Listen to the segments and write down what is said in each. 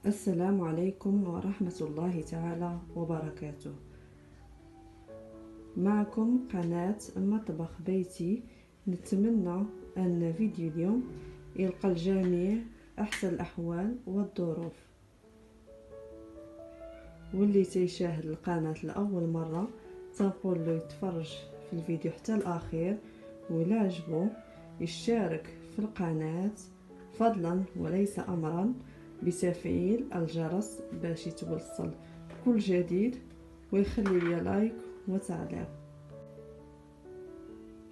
السلام عليكم ورحمة الله تعالى وبركاته. معكم قناة مطبخ بيتي. نتمنى أن فيديو اليوم يلقى الجميع أحسن الأحوال والظروف. واللي تيشاهد القناة لأول مرة تنقول له يتفرج في الفيديو حتى الأخير، وإلا عجبو يشترك في القناة فضلا وليس أمرا بتفعيل الجرس باش يتوصل كل جديد، ويخلي لي لايك وتعليق.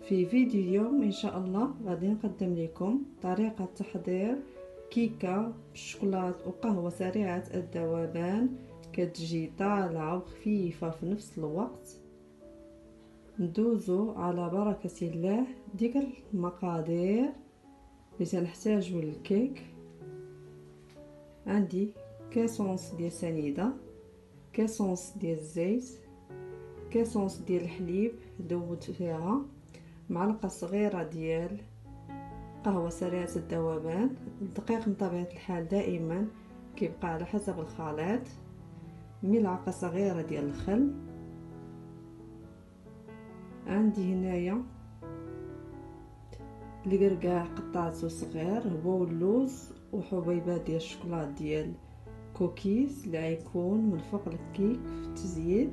في فيديو اليوم ان شاء الله غادي نقدم لكم طريقة تحضير كيكة بالشوكولات وقهوة سريعة الذوبان، كتجي طالعة وخفيفة في نفس الوقت. ندوزو على بركة الله ديك المقادير اللي تنحتاجو للكيك. عندي كاسونس ديال سنيدة، كاسونس ديال الزيت، كاسونس ديال الحليب دوبت فيها، معلقة صغيرة ديال قهوة سريعة الذوبان. الدقيق من طبيعة الحال دائما كيبقى على حسب الخليط، ملعقة صغيرة ديال الخل. عندي هنايا الكركاع قطعته صغير، هو اللوز وحبيبات ديال الشوكولات ديال كوكيز اللي غيكون من فوق الكيك في التزيين.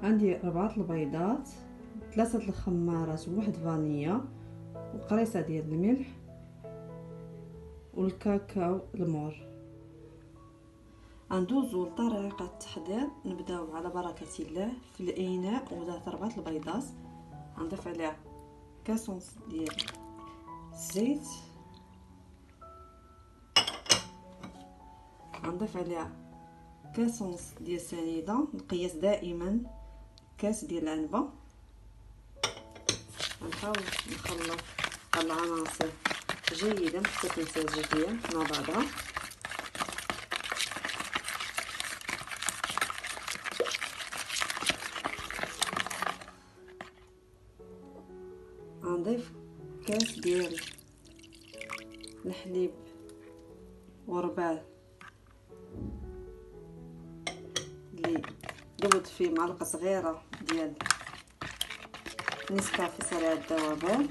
عندي 4 البيضات، 3 الخمارات وواحد فانيلا وقريصه ديال الملح والكاكاو المور. غندوزو لطريقه التحضير. نبداو على بركه الله في الاناء ودات 4 البيضات، غنضيف عليها كاسونس ديال الزيت، غنضيف عليها كاسونس ديال سنيده، نقيس دائما كاس ديال العنبه. غنحاول نخلط العناصر جيدا حتى تنسجم مع بعضها. غنضيف كاس ديال الحليب وربع اللي ضبط فيه معلقه صغيره ديال نسكافيه سريع الذوبان.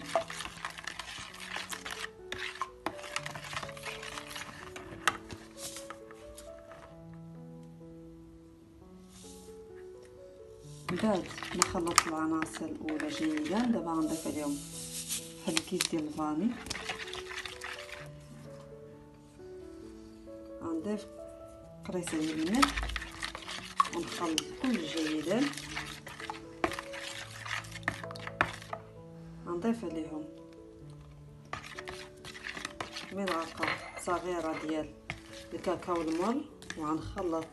بعد ما خلطت العناصر الاولى جيدا، دابا غنضيف عليهم واحد الكيس ديال الفاني، غنضيف قريصه ديال الملح ونخلط كل جيدا. غنضيف عليهم ملعقه صغيره ديال الكاكاو المر وغنخلط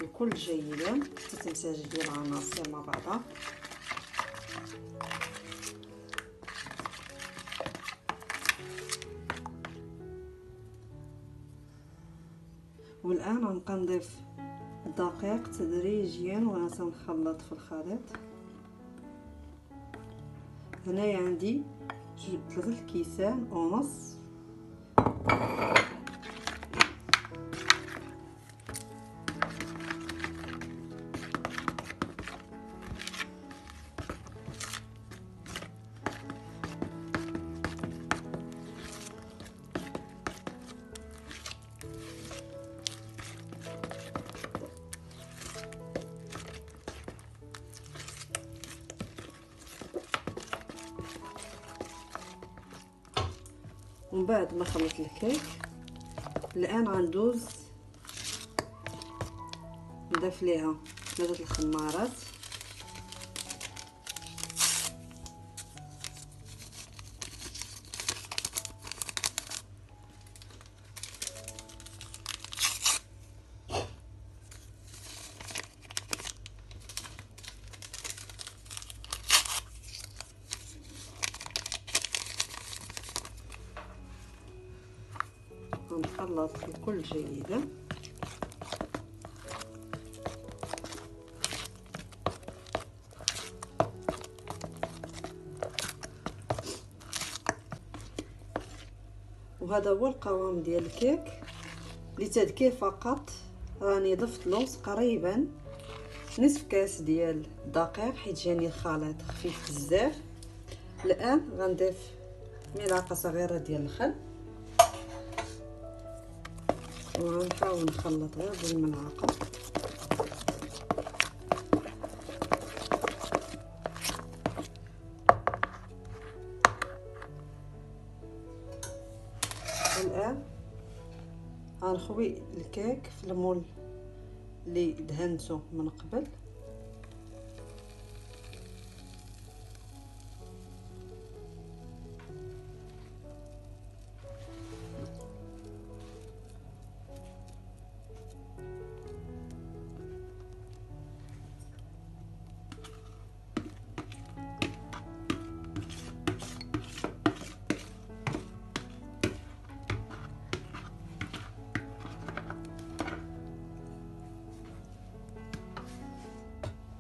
الكل جيدا حتى تنسجم ديال العناصر مع بعضها. والان غنبقى نضيف الدقيق تدريجيا وانا تنخلط في الخليط. هنايا عندي 3 كيسان ونص ومن بعد ما خلطت الكيك الان غندوز نضيف ليها 3 الخمارات، غنخلط الكل جيدا. وهذا هو القوام ديال الكيك. لتذكير فقط راني ضفت لوز قريبا نصف كاس ديال الدقيق حيت جاني الخليط خفيف بزاف. الان غنضيف ملعقه صغيره ديال الخل ونحاول نخلط غير بالملعقه. الان غنخوي الكيك في المول اللي دهنته من قبل.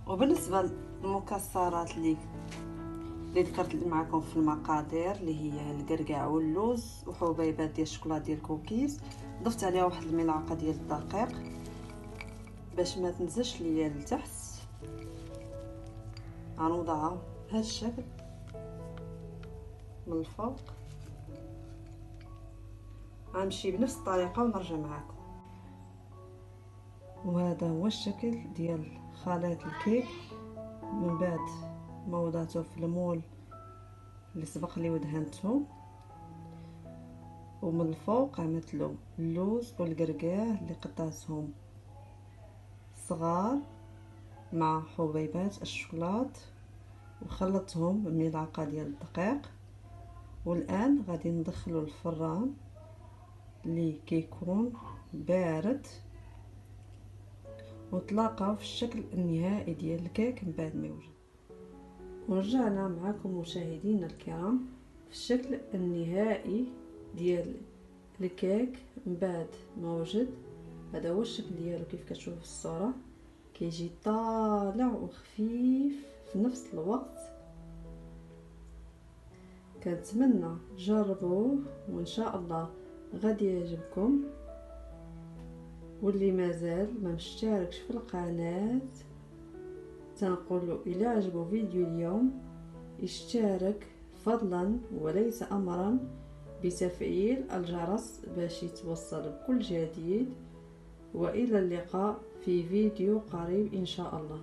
وبالنسبه للمكسرات اللي ذكرت معكم في المقادير اللي هي القرقاع واللوز وحبيبات ديال الشوكولاط ديال الكوكيز، ضفت عليها واحد الملعقه ديال الدقيق باش ما تنزلش ليا لتحت. غنوضعها بهذا الشكل من الفوق. غنمشي بنفس الطريقه ونرجع معكم. وهذا هو الشكل ديال خليط الكيك من بعد ما وضعته في المول اللي سبق لي ودهنته. ومن الفوق عملت له اللوز والقرقاع اللي قطعتهم صغار مع حبيبات الشوكولاط وخلطتهم بملعقه ديال الدقيق. والان غادي ندخلو الفران اللي كيكون بارد وتلاقاو في الشكل النهائي ديال الكيك من بعد ما يوجد. ورجعنا معكم مشاهدينا الكرام في الشكل النهائي ديال الكيك من بعد ما وجد. هذا هو الشكل ديالو كيف كتشوفوا في الصوره، كيجي طالع وخفيف في نفس الوقت. كنتمنى تجربوه وان شاء الله غادي يعجبكم. واللي مازال ما مشتركش في القناه تنقول له الى عجبو فيديو اليوم اشترك فضلا وليس امرا بتفعيل الجرس باش يتوصل بكل جديد. والى اللقاء في فيديو قريب ان شاء الله.